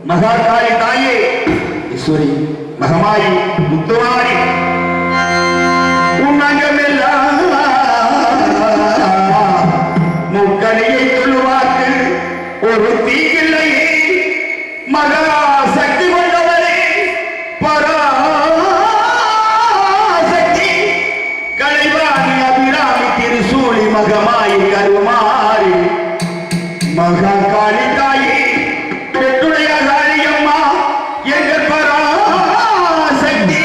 மகாகாளி தாயே ஈஸ்வரி மகமாயி முத்துமாரி உன்னகமெல்லாம் முக்கணியை சொல்லுவாக்கு ஒரு தீயில்லையே மகா சக்தி கொண்டவரே பராசக்தி கலைவாணி அபிராமி திருசூலி மகமாயி கருமாரி மகாகாளி தாயே பெற்றுடைய காளியம்மா எங்கள் பராசக்தி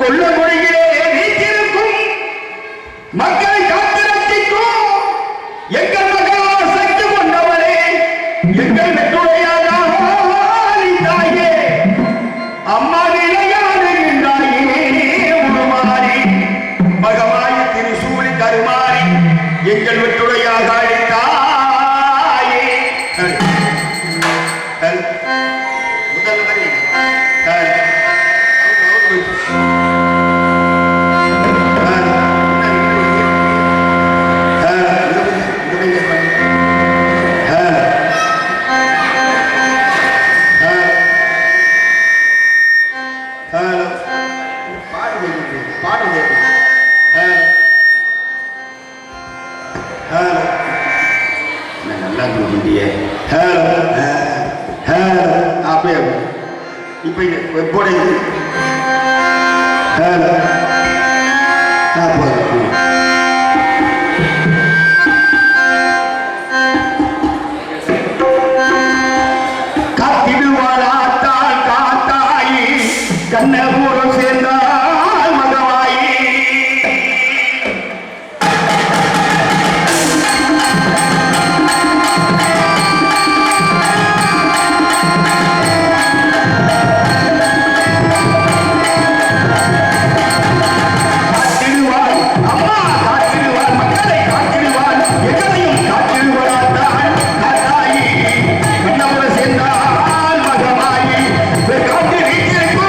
கொள்ள மொழியிலே நீத்திருக்கும் மக்களை காத்திரத்திக்கும் எங்கள் மகா சக்தி கொண்டவரே எங்கள் வெற்றுடையாக தாயே அம்மா நிலையாடுகின்றாயே உருமாறி மகமாய் திருசூழி கருமாறி எங்கள் வெற்றுடையாக தாயே முதல் வரி கண்ணபுரம் சேர்ந்தால் மகவாயி காத்திடுவாள் அம்மா காத்திடுவாள் மக்களை காத்திடுவாள் எங்களையும் காத்திடுவாள் தாத்தாயி கண்ணபுரம் சேர்ந்தால் மகவாயி காத்து வீட்டிற்கும்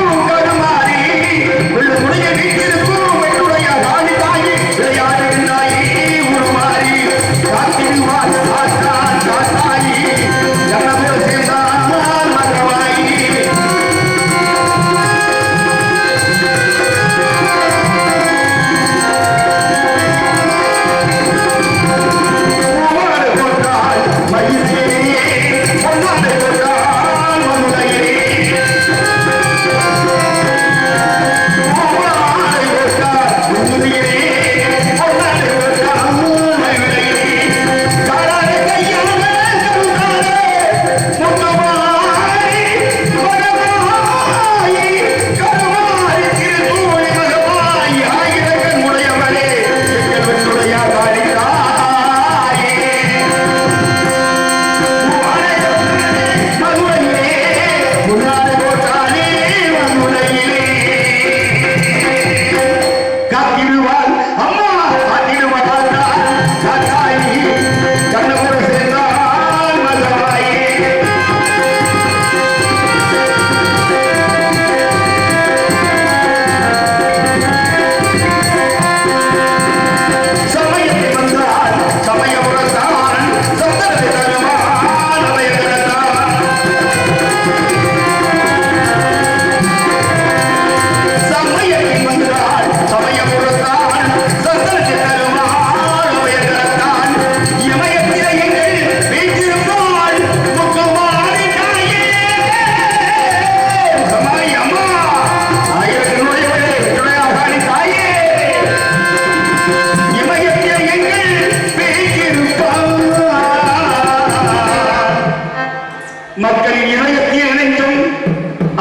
மக்களின் இதயத்தில் இணைந்தும்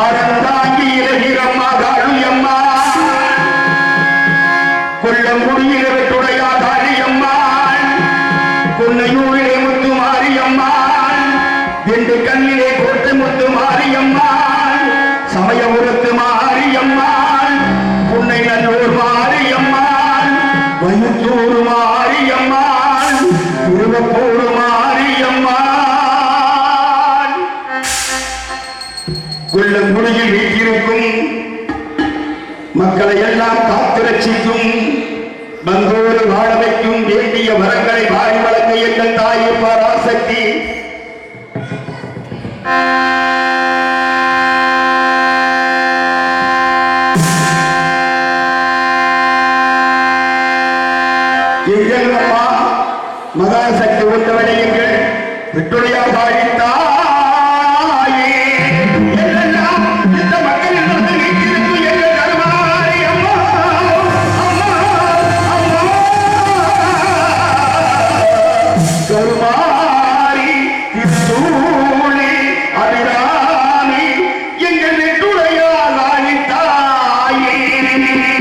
அறந்தாங்கி இலகிரமாக அழியம்மா கொல்லங்குடியிலே வெற்றுடையாக அழியம்மாள் கொன்னையூரிலே முத்து மாரியம்மாள் எண்டு கண்ணிலே கோட்டை முத்து மாரியம்மாள் சமயபுரத்து மாரியம்மாள் புன்னை நல்லூர் மாரியம்மாள் வயத்தூர் மாரியம்மாள் திருவப்பூர் மாரியம்மாள் கொல்லங்குடியில் வீட்டிருக்கும் மக்களை எல்லாம் காத்து ரட்சிக்கும் பங்கோடு வாழ வைக்கும் வேண்டிய வரங்களை வாரி வழங்க எங்கள் தாயே பராசக்தி எங்கள் அம்மா மகாசக்தி உண்டவனை எங்கள் விட்டுடையாக அழித்தார் Thank you.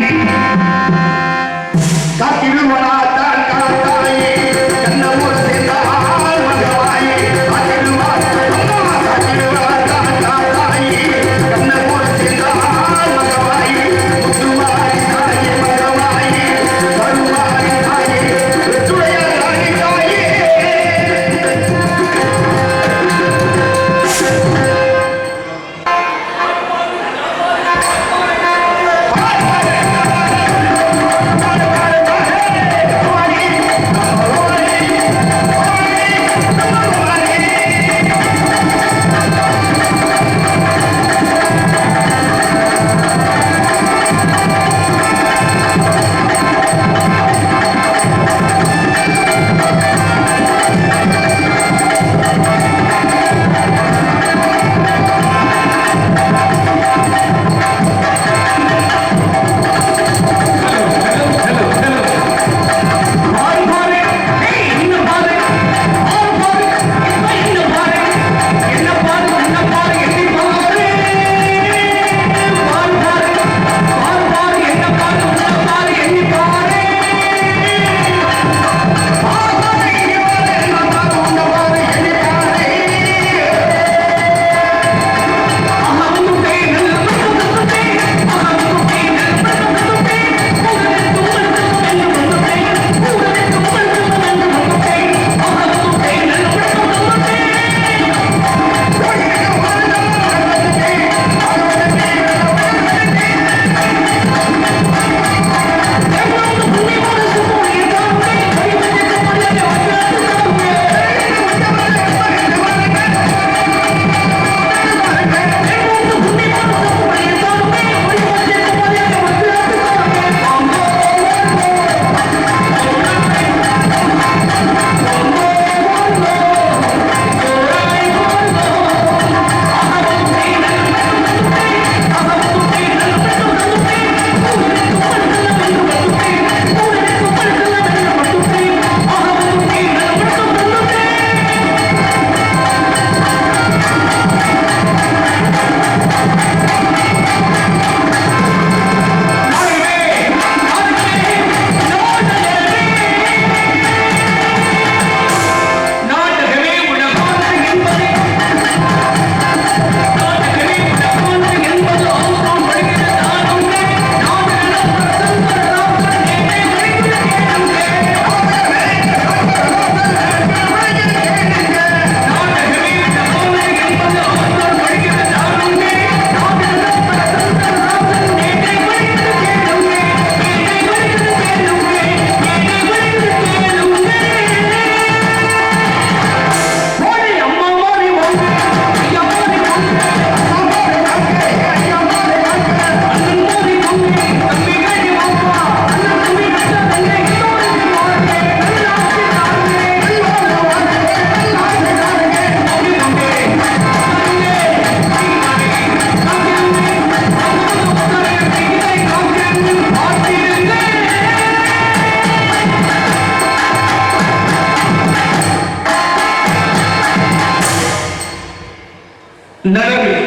நலமே,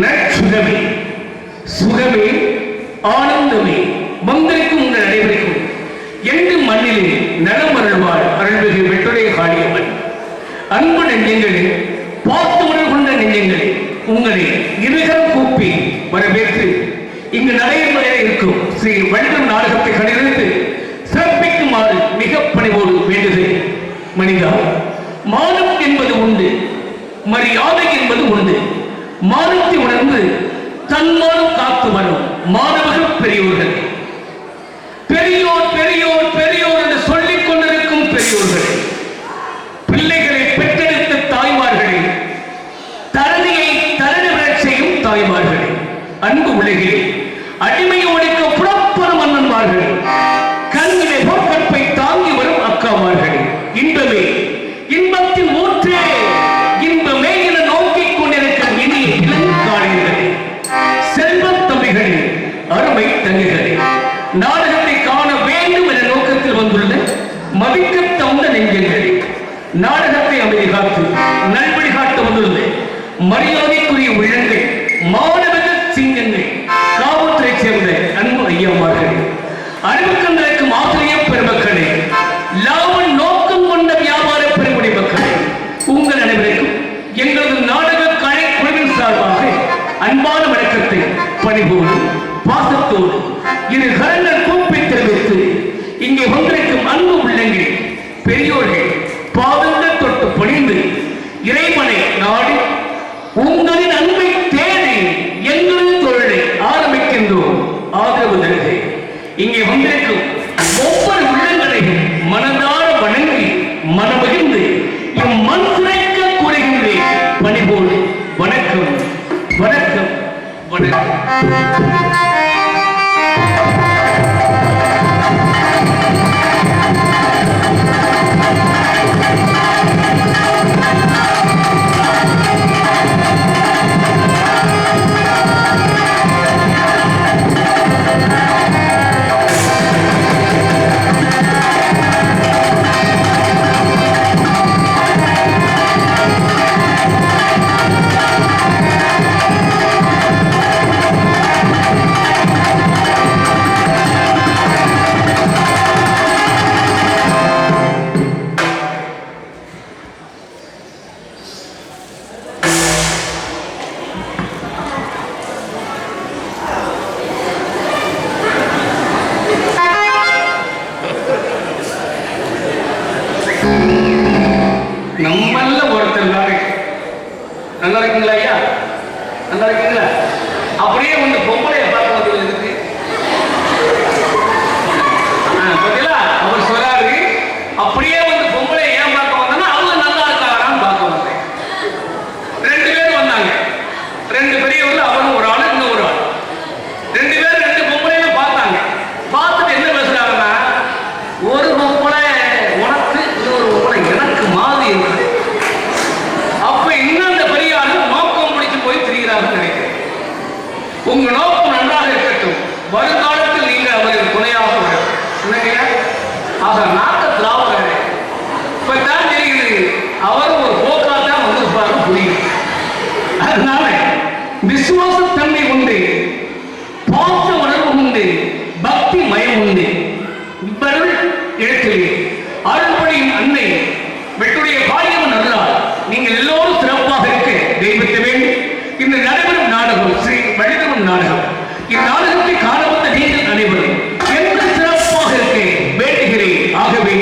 நற்சுகமே, சுகமே, ஆனந்தமே வந்திருக்கும் உங்கள் அனைவருக்கும் எந்த மண்ணிலே நலம் அருள்வாள் அருள்மிகு வெட்டுடைய காளியம்மன். அன்பு நெஞ்சங்களே, பார்த்து உணர்வு கொண்ட நெஞ்சங்களே, உங்களை இருகரம் கூப்பி வரவேற்று இங்கு நடைமுறை இருக்கும் ஸ்ரீ வள்ளுவர் நாடகத்தை கண்டிருந்து சிறப்பிக்குமாறு மிக பணிவோடு வேண்டுகிறேன். மனிதா, மானம் என்பது உண்டு, மரியாதை என்பது உண்டு. மானத்தை உணர்ந்து தன்மானம் காத்து வரும் மாணவர்கள் பெரியோர்கள். பெரியோர் பெரியோர் பெரியோர் என்று சொல்லிக் கொண்டிருக்கும் பெரியோர்கள், பிள்ளைகளை பெற்றெடுத்த தாய்மார்களே, தரணியை தரணி விழச் செய்யும் தாய்மார்களே, அன்பு உலகிலே அடிமையோடிக்க புறப்படும் அண்ணன்மார்கள், கண்ணிலே போர்க்கற்பை தாங்கி வரும் அக்காமார்களே, இன்பமே இன்பத்தின் ஊற்றே இன்பமே என நோக்கிக் கொண்டிருக்கும் இனிய இளங்காளையர்களே, செல்வத் தம்பிகளே, அருமை தங்கைகளே, நாடகத்தை காண வேண்டும் என நோக்கத்தில் வந்துள்ள மதிக்க தகுந்த நெஞ்சங்களே, நாடகத்தை அமைதி காத்து நல்வழி காட்ட வந்துள்ள மரியாதைக்குரிய உள்ளங்கள், மாணவர்கள் சிங்கங்கள், காவல்துறை சேர்ந்த அன்பு ஐயம்மார்களே, அறிவுக்கு நடக்கும் ஆசிரியர் பெருமக்களே, லாபம் நோக்கம் கொண்ட வியாபார பெருமுடி மக்களே, உங்கள் அனைவருக்கும் எங்களது நாடக கலை குழுவின் சார்பாக அன்பான வணக்கத்தை பணிபோடு பாசத்தோடு இரு கரங்கள் கூப்பி தெரிவித்து இங்கே வந்திருக்கும் அன்பு உள்ளங்கள், பெரியோர்கள் பாதங்கள் தொட்டு பணிந்து இறைவனை நாடி உங்களின் அன்பை தேடி எங்களது தொழிலை ஆரம்பிக்கின்றோம். ஆதரவு தருகை. இங்கே வந்திருக்கும் ஒவ்வொரு உள்ளங்களையும் மனதார வணங்கி மனமகிழ்ந்து எம் மண் சிறைக்க கூறுகின்றேன். பணிபோடு வணக்கம், வணக்கம், வணக்கம். நம்மள ஒருத்தர் தானே. நல்லா இருக்கீங்களா ஐயா? நல்லா இருக்கீங்களா? அப்படியே வந்து பொம்பளைய பார்க்க வந்தது இருக்கு. பார்த்தீங்களா? அவர் சொல்றாரு, அப்படியே வந்து பொம்பளைய ஏன் பார்க்க வந்தா அவங்க நல்லா இருக்காரான்னு பார்க்க வந்தேன். 2 பேர் வந்தாங்க. 2 பெரியவர்கள், அவனும் ஒரு ஆளு, இன்னும் ஒரு ஆள். 2 பேர் 2 பொம்பளையும் பார்த்தாங்க. பார்த்துட்டு என்ன பேசுறாங்கன்னா, ஒரு பொம்பளை உனக்கு, இன்னொரு பொம்பளை எனக்கு மாதிரி இருக்கு. அப்ப இன்னும் அந்த பெரிய ஆளு நோக்கம் முடிச்சு போய் திரிகிறார்கள் நினைக்கிறேன். உங்க நோக்கம் நன்றாக இருக்கட்டும், வருங்காலத்தில் நீங்க அவருக்கு துணையாக வரும். ஆக நாட்ட திராவிட இப்பதான் தெரியுது, அவர் ஒரு போக்கா தான் வந்திருப்பாரு புரியும். அதனால விசுவாசத்தன்மை உண்டு, பாச உணர்வு உண்டு, பக்தி மயம் உண்டு. இவ்வருள் இடத்திலே அருள்படியின் அன்னை வெட்டுடைய காளியம்மன் அருளால் நீங்கள் எல்லோரும் சிறப்பாக இருக்க தெய்வத்தை வேண்டும். இந்த நடைபெறும் நாடகம் ஸ்ரீ வள்ளுவர் நாடகம். இந்நாடகத்தை காண வந்த நீங்கள் அனைவரும் எந்த சிறப்பாக இருக்க வேண்டுகிறேன். ஆகவே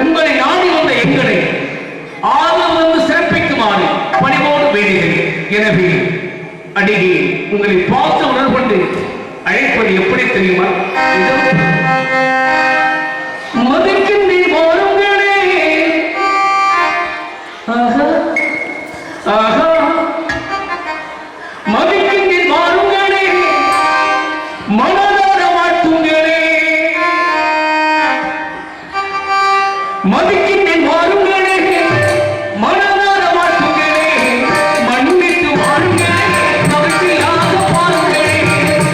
உங்களை நாடி வந்த எங்களை ஆர்வம் வந்து சிறப்பிக்குமாறு பணிவோடு வேண்டுகிறேன். எனவே அடியே உங்களை பார்த்து உணர்வு கொண்டு அழைப்பது எப்படி தெரியுமா? மதிக்கின்றே வாருங்களே, ஆஹா ஆஹா, மதிக்கின்றே வாருங்களே, மனதார வாழ்த்துங்களே, மதிக்கின்றே வாருங்களே, மனதார வாழ்த்துங்களே, மன்னித்து வாருங்களே, கவிதையாக பாருங்களே,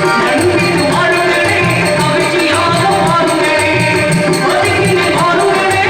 மன்னித்து வாருங்களே, கவிதையாக பாருங்களே, மதிக்கின்றே வாருங்களே.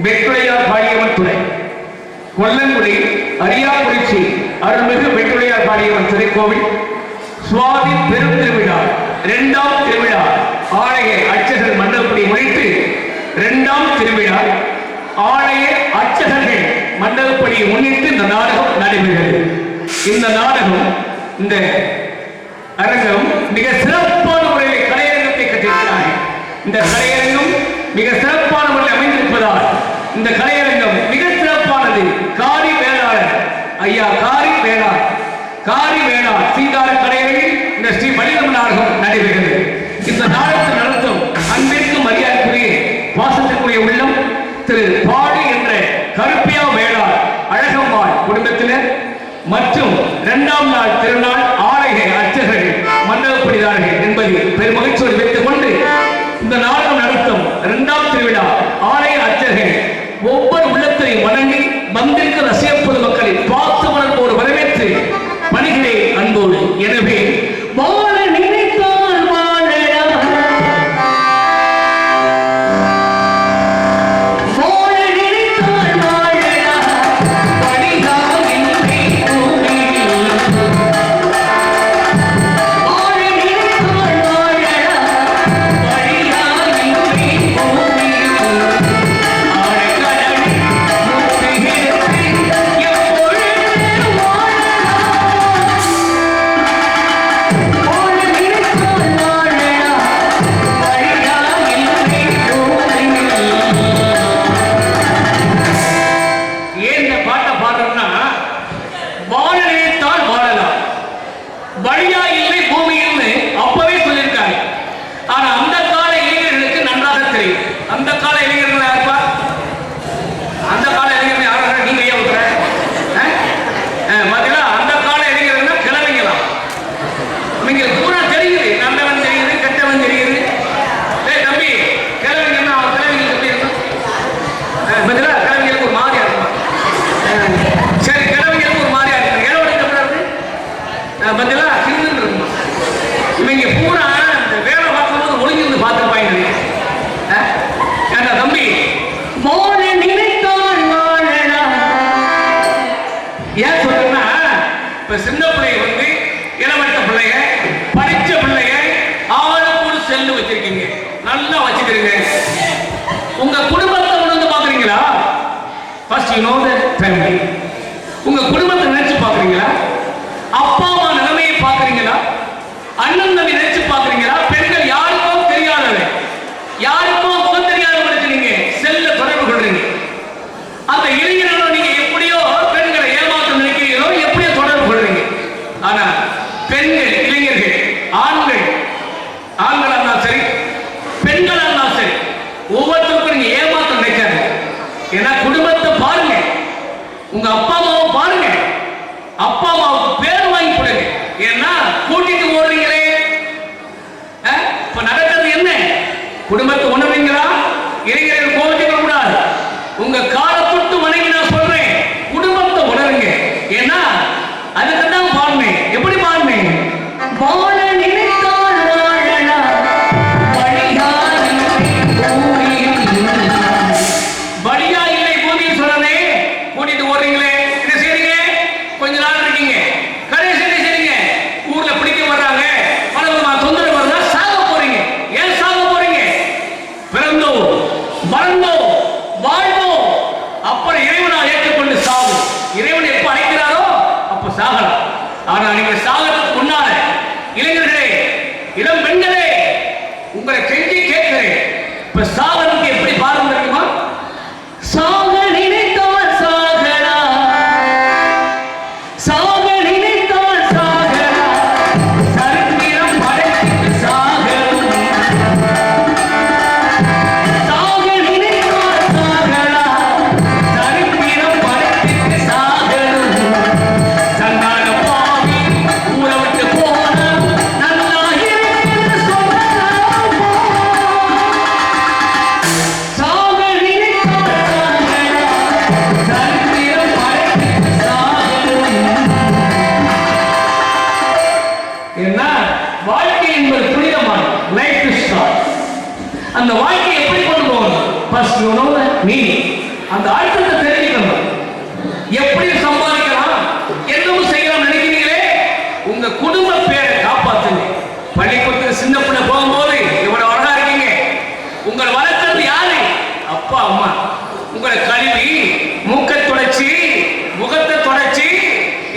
வெட்டுடையார் பாடியவன் துறை, கொல்லங்குடி அரியாக்குறிச்சி அருள்மிகு வெட்டுடையார் பாடியவன் திருக்கோவில் சுவாதி பெரும் திருவிழா 2ஆம் திருவிழா ஆலய அர்ச்சகர் மண்டபப்படி முன்னிட்டு 2ஆம் திருவிழா ஆலய அர்ச்சகர்கள் மண்டபப்படியை முன்னிட்டு இந்த நாடகம் நடைபெறுகிறது. இந்த நாடகம், இந்த அரங்கம் மிக சிறப்பான முறையில் கலையரங்கத்தை கட்டியிருக்கிறார்கள். இந்த கலையரங்கம் மிக சிறப்பான முறையில் அமைந்திருப்பதால் இந்த கலையரங்கம் மிக சிறப்பானது. காரி வேளாளர் ஐயா காரி வேளாளர் சீதார கலையரங்கில் இந்த ஸ்ரீ வள்ளியம்மன் நாடகம் நடைபெறுகிறது. இந்த நாடகத்தை நடத்தும் அன்பிற்கு மரியாதைக்குரிய பாசத்திற்குரிய உள்ளம் திரு பாடி என்ற கருப்பியா வேளாளர் அழகம்மாள் குடும்பத்தினர் மற்றும் 2ஆம் நாள் திருநாள் ஆலய அர்ச்சகர்கள் மண்டபப்படிதார்கள் என்பதை பெருமகிழ்ச்சியோடு வைத்துக் கொண்டு இந்த நாடகம் நடத்தும் 2ஆம் திருவிழா ஆலய அர்ச்சகர்கள் ஒவ்வொரு உள்ளத்தையும் வணங்கி வந்திருக்கிற ரசிக பொதுமக்களை பார்த்து வளர்ப்போடு வரவேற்று பணிகளை அன்போடு. எனவே வாழ நினைத்தால் வாழலாம், வாழ நினைத்தால் வாழலாம், வழிதான் இல்லை பூமியில். வாழ நினைத்தால் வாழலாம், வழிதான் இல்லை பூமியில். ஆழக்கடலில் முத்துகிறது எப்பொழுது வழியா இல்லை பூமியில் அப்பவே சொல்லியிருக்காங்க. ஆனா அந்த கால இளைஞர்களுக்கு நன்றாக தெரியும். அந்த கால இளைஞர்கள் யாருப்பா? அந்த கால இளைஞர்கள் யாரும் நீங்க ஏன் பாத்தீங்களா? அந்த கால இளைஞர்கள் கிளம்பிங்களாம். நீங்க பூரா தெரியுது, நல்லவன் தெரியுது, கெட்டவன் தெரியுது. தம்பி கிளம்பிங்கன்னா அவன் கிளம்பிங்க எப்படி இருக்கும்? பாத்தீங்களா? கிளம்பிங்களுக்கு ஒரு மாதிரியா இருக்கும். சரி, கிளம்பிங்களுக்கு ஒரு மாதிரியா இருக்கும். பாத்தீங்களா? சிந்து இருக்குமா? இவங்க பூரா இந்த வேலை பார்க்கும்போது ஒளிஞ்சிருந்து பார்த்துருப்பாங்க. தம்பி மோன நினைத்தால் வாழலாம். ஏன் சொல்றேன்னா, இப்ப சின்ன பிள்ளைங்க வந்து இளவட்ட பிள்ளைங்க, படிச்ச பிள்ளைங்க, ஆளுக்கு செல்லு வச்சிருக்கீங்க, நல்லா வச்சுக்கிறீங்க. உங்க குடும்பத்தை உணர்ந்து பாக்குறீங்களா? First you know the family. உங்க குடும்பத்தை நினைச்சு பாக்குறீங்களா? அப்பா அம்மா நிலைமையை பாக்குறீங்களா? அண்ணன் தம்பி நினைச்சு பாக்குறீங்களா? பெண்கள் யாருக்கும் தெரியாதவங்க, யாருக்கும் முகம் தெரியாதவங்களுக்கு நீங்க செல்ல தொடர்பு கொள்றீங்க. அந்த இளைஞர்களோட நீங்க எப்படியோ பெண்களை ஏமாற்ற நினைக்கிறீங்களோ, எப்படியோ தொடர்பு கொள்றீங்க. ஆனா பெண்கள், இளைஞர்கள், ஆண்களா இருந்தாலும் சரி, பெண்களா இருந்தாலும் சரி, ஒவ்வொருத்தருக்கும் நீங்க ஏமாற்ற நினைக்காது. ஏன்னா குடும்பத்தை பாருங்க, உங்க அப்பா அம்மாவை பாருங்க, அப்பா அம்மாவுக்கு பேர் வாங்கி கொடுங்க. ஏன்னா கூட்டிட்டு ஓடுறீங்களே, இப்ப நடக்கிறது என்ன? குடும்பத்தை உணர்றீங்களா? இளைஞர்கள் கோவிச்சுக்க கூடாது. உங்க காலை தொட்டு வணங்கி நான் சொல்றேன், குடும்பத்தை உணருங்க. ஏன்னா அதுக்கு தான் பாருங்க. எப்படி பாருங்க? வாழ நினைத்தால் வாழலாம், வழியா இல்லை பூமியில் சொல்லனே. கூட்டிட்டு ஓடுறீங்களே, என்ன செய்றீங்க? கொஞ்ச நாள் இருக்கீங்க, கடைசி என்ன செய்றீங்க? ஊர்ல பிடிக்க வர்றாங்க, பலவிதமான தொந்தரவு வருதா, சாக போறீங்க. ஏன் சாக போறீங்க? பிறந்தோ மறந்தோ வாழ்ந்தோ, அப்புறம் இறைவனால் ஏற்றுக்கொண்டு சாகும். இறைவன் எப்ப அழைக்கிறாரோ அப்ப சாகலாம். ஆனா நீங்க சாகிறதுக்கு முன்னால இளைஞர்களே, இளம் பெண்களே, உங்களை கெஞ்சி கேட்கிறேன், இப்ப சாகிறதுக்கு எப்படி பாருங்க தெரியுமா? சாக நினைத்தால் சாகலாம், சாக நினைத்தால் சாகலாம், சரித்திரம் படைத்து சாகலாம். சாக நினைத்தால் சாகலாம், சரித்திரம் படைத்து சாகலாம். சந்தான பாவி ஊரை விட்டு போன நல்லா இருக்கிறது சொல்லலாம். சாக நினைத்தால் சாகலாம், சரித்திரம் படைத்து சாகலாம். ஏன்னா வாழ்க்கை என்பது புனிதமான லைஃப் ஸ்டார். அந்த வாழ்க்கையை எப்படி கொண்டு போகணும்? First you know the meaning. அந்த அர்த்தத்தை தெரிஞ்சுக்கணும். எப்படி சம்பாதிக்கலாம், என்னவும் செய்யலாம் நினைக்கிறீங்களே, உங்க குடும்ப பேரை காப்பாத்துங்க. பள்ளிக்கூடத்துக்கு சின்ன பிள்ளை போகும்போது இவ்வளவு அழகா இருக்கீங்க. உங்களை வளர்க்கறது யாரு? அப்பா அம்மா. உங்களை கழுவி மூக்கை தொடச்சி முகத்தை தொடச்சி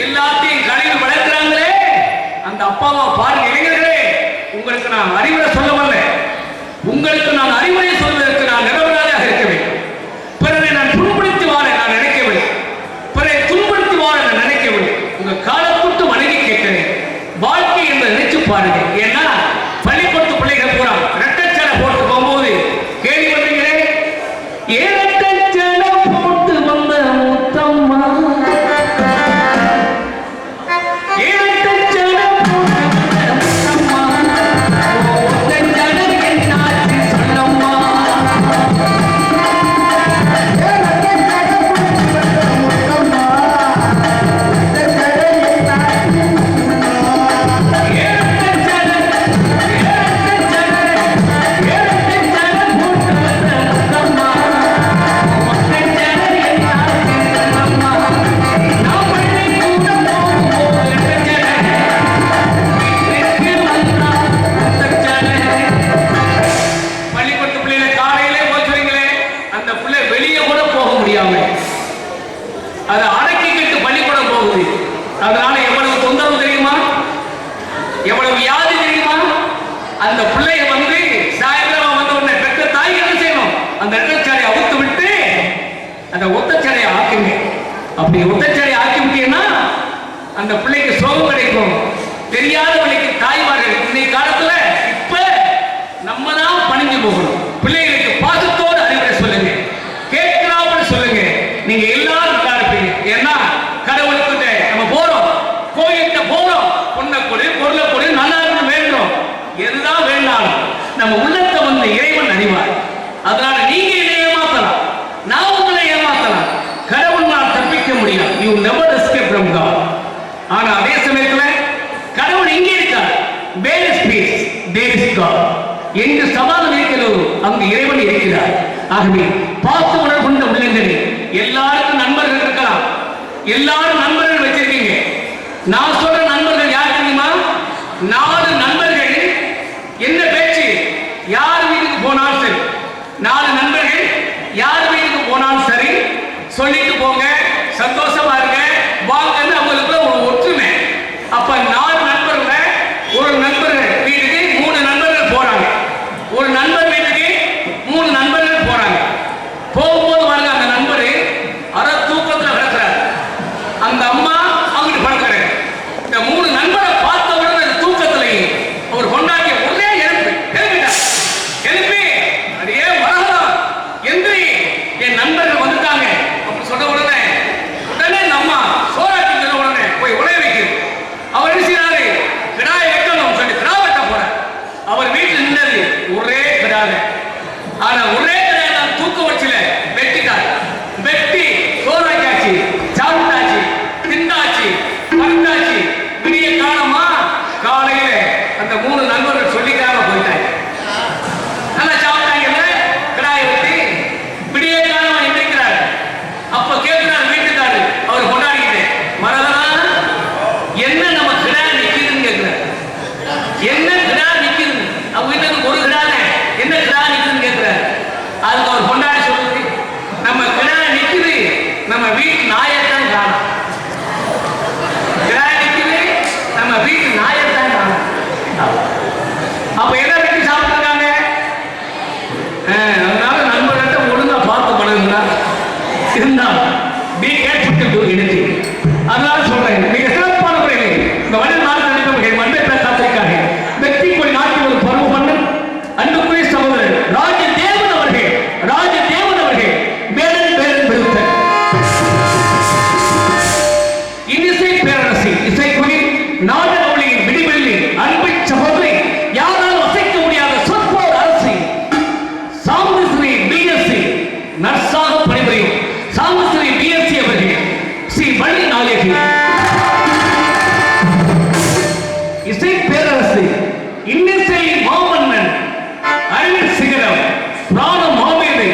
எல்லாத்தையும் கழுவி வளர்க்கிறாங்களே, அந்த அப்பா அம்மா பாருங்க. இளைஞர்களே, உங்களுக்கு நான் அறிவுரை சொல்ல வரல, உங்களுக்கு நான் அறிவுரை சொல்வதற்கு நான் நிரபராதியாக இருக்க வேண்டும். பிறரை நான் துன்படுத்தி வாழ நான் நினைக்கவில்லை, பிறரை துன்படுத்தி வாழ நான் நினைக்கவில்லை. உங்க காலத்துட்டு வணங்கி கேட்கிறேன். வாழ்க்கை என்பதை நினைச்சு பாருங்க. ஏன்னா பள்ளிக்கூடத்து பிள்ளைகள் பூரா ரெட்டச்சடை போட்டு போகும்போது கேள்வி பண்றீங்களே, இரட்டச்சடை போட்டு வந்த முத்தம்மா, இரட்டச்சடை போட்டு வந்த முத்தம்மா, ஒத்தச்சடை என்னாச்சு சொல்லம்மா. அதை அடக்கிக்கிட்டு பள்ளிக்கூடம் போகுது. அதனால எவ்வளவு தொந்தரவு தெரியுமா, எவ்வளவு வியாதி தெரியுமா. அந்த பிள்ளைய வந்து சாயந்தரம் வந்த உடனே பெற்ற தாய் என்ன செய்யணும், அந்த ரெட்டச்சாடையை அவுத்து விட்டு அந்த ஒத்தச்சாடையை ஆக்குங்க. அப்படி ஒத்தச்சாடையை ஆக்கி விட்டீங்கன்னா அந்த பிள்ளைக்கு சோகம் கிடைக்கும். தெரியாத வழிக்கு தாய்மார்கள் இன்னைக்கு காலத்துல இப்ப நம்ம தான் பணிஞ்சு போகணும். பிள்ளைகளுக்கு பாசத்தோடு அறிவுரை சொல்லுங்க, கேட்கிறாமல் சொல்லுங்க. நீங்க எல்லாரும் ஏன்னா கடவுளுக்கு நம்ம போறோம், கோயிலுக்கு போறோம், பொண்ணை கொடு பொருளை கொடு நல்லா இருக்கணும் வேண்டும், எதுதான் வேண்டாலும் நம்ம உள்ளத்தை வந்து இறைவன் அறிவார். அதனால நீங்க என்னை ஏமாத்தலாம், நான் உங்களை ஏமாத்தலாம், கடவுள் நான் தப்பிக்க முடியும். You never escape from God. ஆனா அதே சமயத்துல கடவுள் இங்கே இருக்கார். Where is peace there is God. எங்கு சமாதானம் இருக்கிறதோ அங்கு இறைவன் இருக்கிறார். ஆகவே பார்த்து உணர்வு கொண்ட உள்ளங்களே, எல்லாருக்கும் நண்பர்கள் இருக்கலாம், எல்லாரும் நண்பர்கள் வச்சிருக்கீங்க. நான் சொல்ற நண்பர்கள் யார் தெரியுமா? 4 நண்பர்கள். என்ன பேச்சு? யார் வீட்டுக்கு போனாலும் சரி, 4 நண்பர்கள் யார் வீட்டுக்கு போனாலும் சரி சொல்லிட்டு போங்க, சந்தோஷமா இருங்க, வாங்கன்னு அவங்களுக்கு ஒரு ஒற்றுமை. அப்ப 4 நண்பர்கள், ஒரு நண்பர் வீட்டுக்கு 3 நண்பர்கள் போறாங்க, ஒரு நண்பர் வீட்டுக்கு 3 நண்பர்கள் போறாங்க. போகும்போது பாருங்க, அந்த நண்பர் அரை தூக்கத்துல கிடக்கிறார், அந்த அம்மா அங்கிட்டு படுக்கிறாரு. இந்த 3 நண்பரை பார்த்த உடனே தூக்கத்திலேயே அவர் கொண்டாடிய ஒரே எழுப்பிட்டார். எழுப்பி அதையே வரலாம் என்று என் நண்பர்கள் வந்துட்டாங்க அப்படி சொன்ன உடனே இந்த அம்மா சோறாக்கி சொன்ன உடனே போய் உடைய வைக்கிறது. அவர் என்ன செய்யறாரு, கிடாயை வெட்டணும் சொல்லி கிடா வெட்ட போறார். அவர் வீட்டில் நின்னது ஒரே கிடாக. ஆனா ஒரே கிடாய் தான் தூக்க வச்சுல வெட்டிட்டார். வெட்டி சோறாக்காச்சு, சாப்பிட்டாச்சு, திண்டாச்சு, படுத்தாச்சு. விடிய காலமா காலையில அந்த 3 நண்பர்கள் சொல்லிக்காம போயிட்டாங்க. நல்லா சாப்பிட்டாங்கல்ல, கிடாயை வெட்டி விடிய காலமா எந்திரிக்கிறார். அப்ப கேட்கிறார் வீட்டுக்காரு, அவர் கொண்டாடிக்கிட்டு, மரதனா என்ன நம்ம கிடா நிக்குதுன்னு கேட்கிறார். என்ன கிடா நிக்குது? அவங்க வீட்டுக்கு ஒரு கிடானே, என்ன கிடா நிக்குதுன்னு கேட்கிறார். அதுக்கு அவர் கொண்டாடி சொல்லுது, நம்ம கிடா நிக்குது, நம்ம வீட்டு நாயத்தான் காணும். கிடா நிக்குது, நம்ம வீட்டு நாயத்தான் காணும். அப்ப எதை வெட்டி சாப்பிட்டுருக்காங்க? அதனால நண்பர்கிட்ட ஒழுங்கா பார்த்து பழகுங்க. இருந்தாலும் be careful to do anything. அதனால சொல்றேன், மிக சிறப்பான முறையில் இந்த வட நாடு நடிப்பவர்கள் மண்டை பேசாத்திருக்காங்க. வெற்றி கொடி நாட்டி ஒரு பருவ மன்னன் அன்புக்குரிய சகோதரர் ராஜதேவன் அவர்கள், ராஜதேவன் அவர்கள் மேலன் பேரன் விருத்த இன்னிசை பேரரசி இசைக்குடி நாடகவழியின் விடிவெள்ளி அன்பை சகோதரி, யாரால் அசைக்க முடியாத சொற்போர் அரசி, சாம்பஸ்ரீ பிஎஸ்சி நர்ஸாக பணிபுரியும் சாம்பஸ்ரீ பிஎஸ்சி அவர்கள், ஸ்ரீ வள்ளி நாயகி இசை பேரரசி, இன்னிசை மாமன்னன், அறிவியல் சிகரம், பிராண மாமேதை,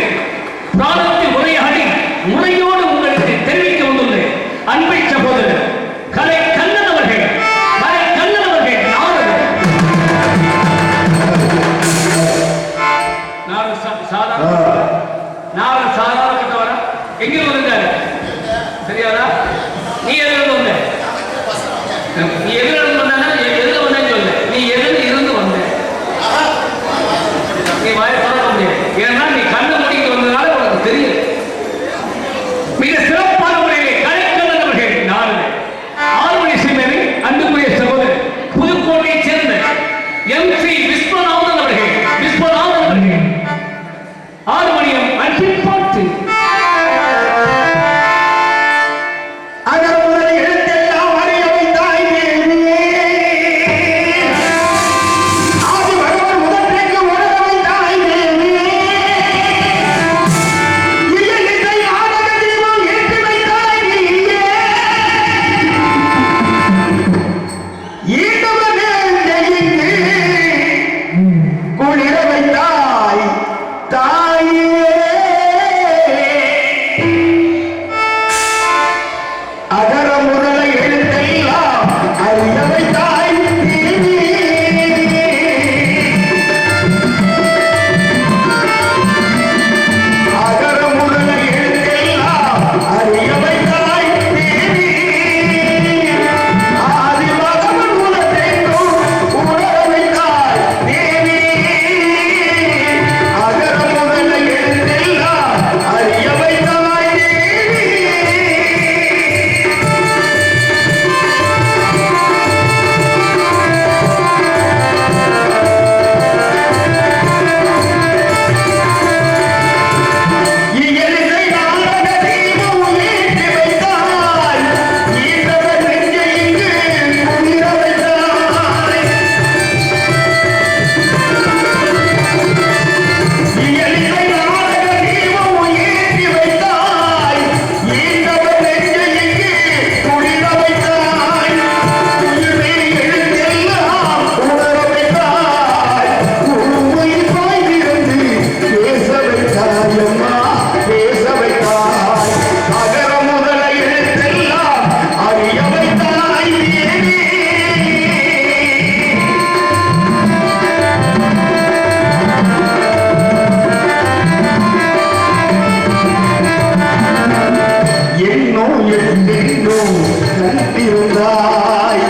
என்றென்றும் கண்டிருந்தாய்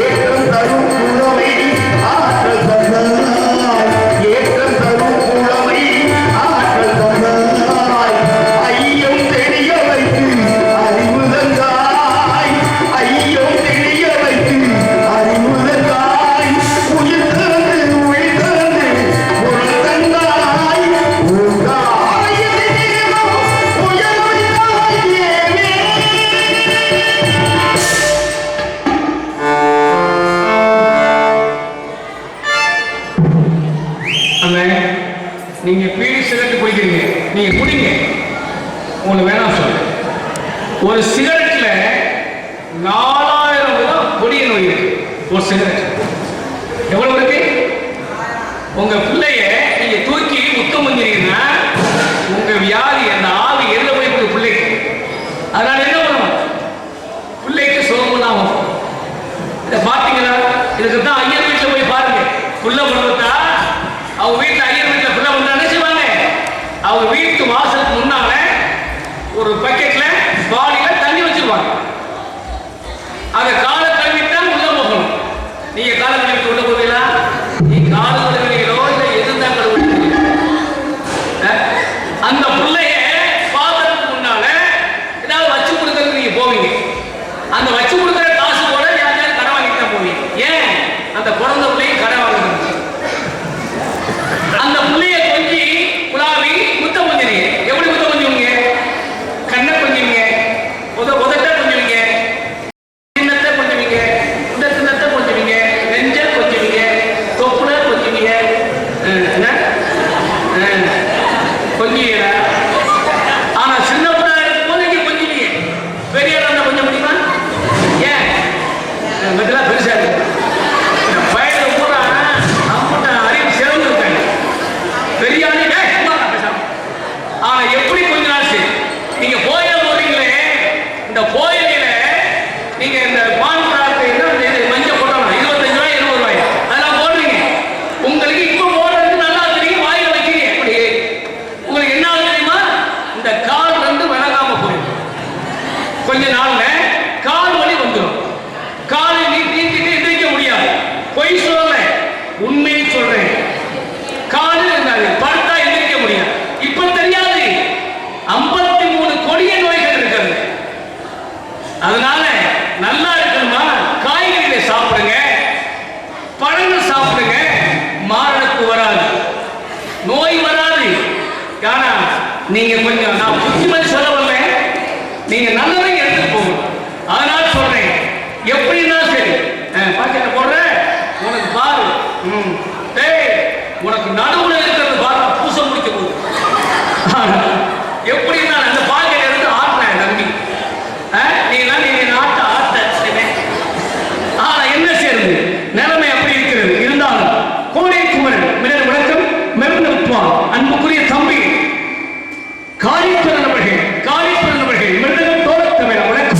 ஏற்றம் தரும் புலமை ஆற்றல் தந்தாய் ஏற்றம் தரும் புலமை ஆற்றல் தந்தாய் ஐயம் தெரிய வைத்து அறிவு தந்தாய் ஐயம் தெரிய வைத்து அறிவு தந்தாய் உயிர் தந்து உயிர் தந்து பொருள் தந்தாய் நீங்க பீடி சிகரெட் குடிக்கிறீங்க, நீங்க குடிங்க, உங்களுக்கு வேணாம் சொல்ல. ஒரு சிகரெட்ல 4000 விதம் கொடிய நோய் இருக்கு. ஒரு சிகரெட் எவ்வளவு இருக்கு? உங்க பிள்ளைய நீங்க தூக்கி முத்தம் பண்ணிங்கன்னா உங்க வியாதி அந்த ஆவி எந்த போய் பிள்ளைக்கு. அதனால என்ன பண்ணுவோம்? பிள்ளைக்கு சோகம்லாம் வரும். இதை பார்த்தீங்களா? இதுக்கு தான் ஐயர் வீட்டில் போய் பாருங்க. புள்ள பிறந்தா அவங்க வீட்டில் ஐயர் வீட்டில் புள்ள வந்து என்ன செய்வாங்க? அவங்க வீட்டு வாசலுக்கு முன்னால ஒரு பக்கெட்ல பாலியில தண்ணி வச்சிருவாங்க. அதை காலை கழுவிட்டு உள்ள போகணும். நீங்க காலை கழுவிட்டு உள்ள போவீங்களா? நீ காலை கழுவினீங்களோ இல்லை எதுதான் கழுவினீங்க? அந்த பிள்ளைய பாத்திரத்துக்கு முன்னால ஏதாவது வச்சு கொடுக்கறது நீங்க போவீங்க. அந்த வச்சு கொடுக்குற காசு கூட யாராவது கடை வாங்கிட்டு தான் போவீங்க. ஏன்? அந்த பிறந்த பிள்ளையும் கடை வாங்குறது. அந்த பிள்ளைய கொஞ்சி குழாவி முத்தம் கொஞ்சீங்க. எப்படி முத்தம் கொஞ்சுவீங்க? கண்ணை கொஞ்சுவீங்க, உதட்ட கொஞ்சுவீங்க, சின்னத்தை கொஞ்சுவீங்க, இந்த சின்னத்தை கொஞ்சுவீங்க, நெஞ்ச கொஞ்சுவீங்க, தொப்புல கொஞ்சுவீங்க, கொஞ்சீங்க. ஆனா சின்ன பிள்ளை இருக்கும்போது நீங்க கொஞ்சுவீங்க. பெரிய இருந்தா கொஞ்சம் முடியுமா? ஏன்? இதெல்லாம் பெருசா இருக்கு. வயது பூரா நம்மகிட்ட அறிவு சிறந்து இருக்காங்க. பெரியாணி ஆனா எப்படி கொஞ்ச நாள் சரி நீங்க போயில போறீங்களே, இந்த போயில நீங்க இந்த பான் பிரார்த்தை மஞ்சள் போட்டோம் 25 ரூபாய் 20 ரூபாய் அதெல்லாம் போடுறீங்க. உங்களுக்கு இப்ப போடுறது நல்லா தெரியும், வாயில வைக்கிறீங்க. அப்படி உங்களுக்கு என்ன தெரியுமா? இந்த கால் வந்து விளங்காம போயிடும். கொஞ்ச நாள்ல கால் வலி வந்துடும். காலை நீட்டிட்டு எந்திரிக்க முடியாது. பொய் சொல்லல, உண்மையை சொல்றேன். காலு இருந்தாரு படுத்தா எந்திரிக்க முடியாது. இப்ப தெரியாது. 53 கொடிய நோய்கள் இருக்கிறது. அதனால நல்லா இருக்கணுமா? காய்கறிகளை சாப்பிடுங்க, பழங்கள் சாப்பிடுங்க. மாரடைப்பு வராது, நோய் வராது. ஆனா நீங்க கொஞ்சம் நான் புத்திமதி சொல்ல வரல, நீங்க நல்லதை எடுத்துட்டு போகணும். அதனால சொல்றேன், எப்படின்னா சரி பாக்கெட்ட போடுற உனக்கு பாரு, உனக்கு நடுவுல இருக்கிறது பாரு பூச முடிக்க போகுது. எப்படின்னா அந்த பாக்கெட் எடுத்து ஆட்டினேன் தம்பி, நீ ஆட்ட ஆட்ட. ஆனா என்ன செய்யறது? நிலைமை அப்படி இருக்கிறது. இருந்தாலும் கோடை குமரன் மிடர் விளக்கம் மெருந்துவான் அன்புக்குரிய தம்பி காரிப்பரன் அவர்கள் மிருதகம் தோற்றவர் வணக்கம்.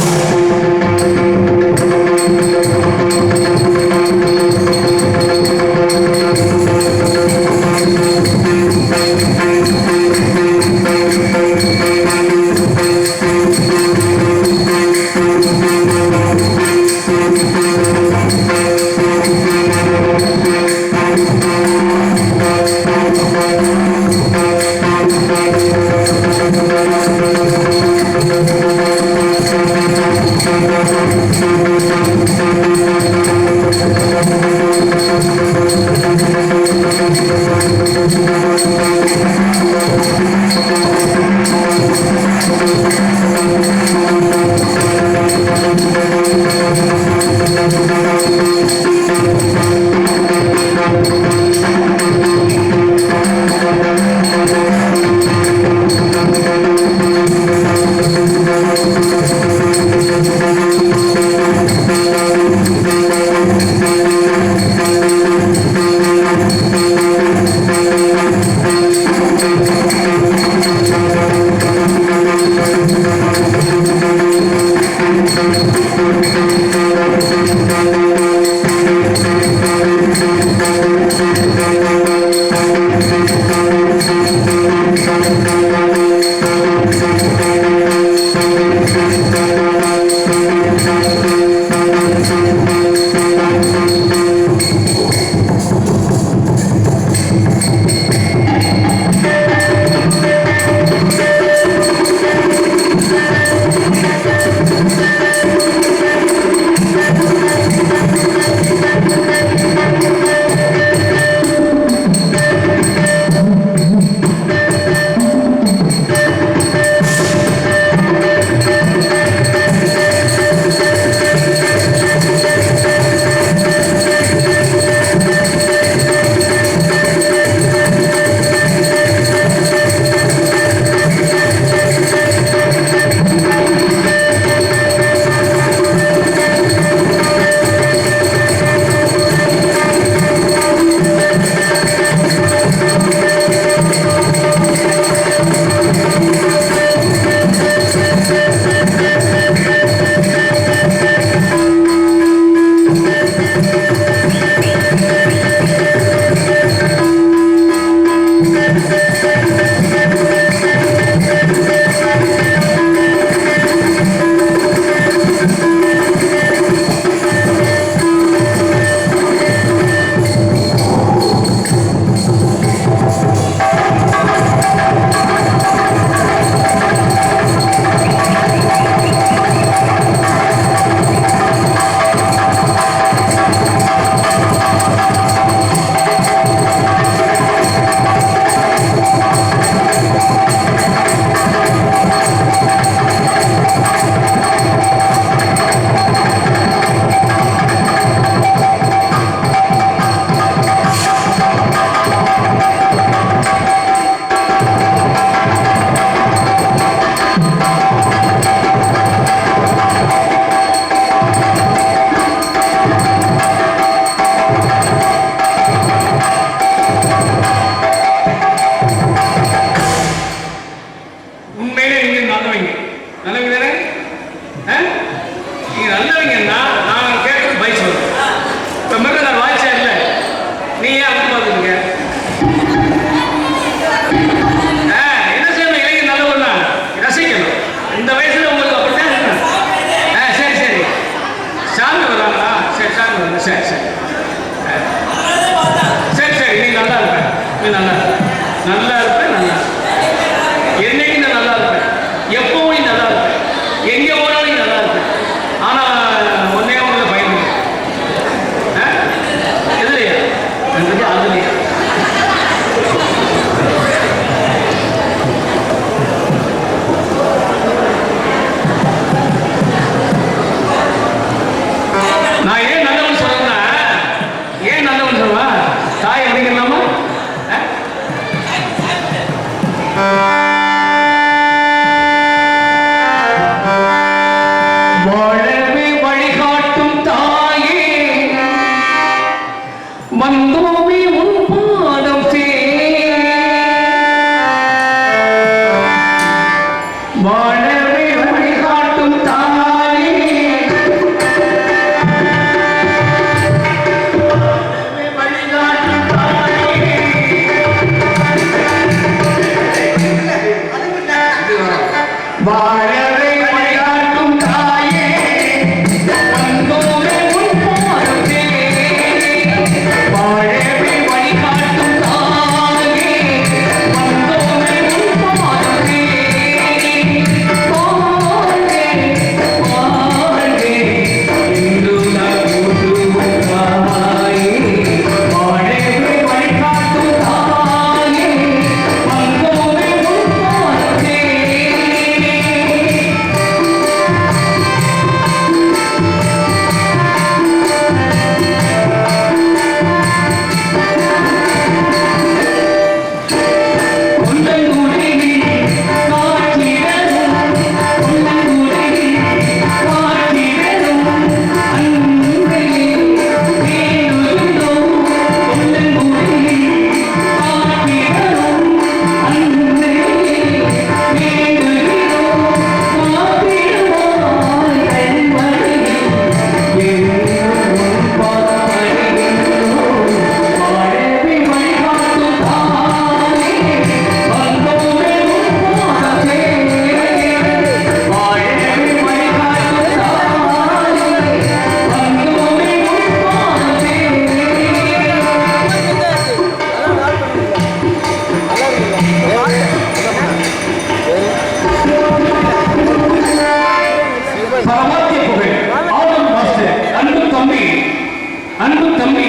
அன்பு தம்பி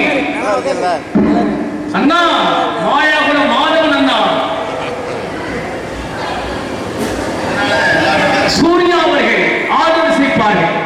அண்ணா மாயாபுரம் மாதவன் அண்ணா சூர்யா அவர்கள் ஆதரிப்பார்கள்.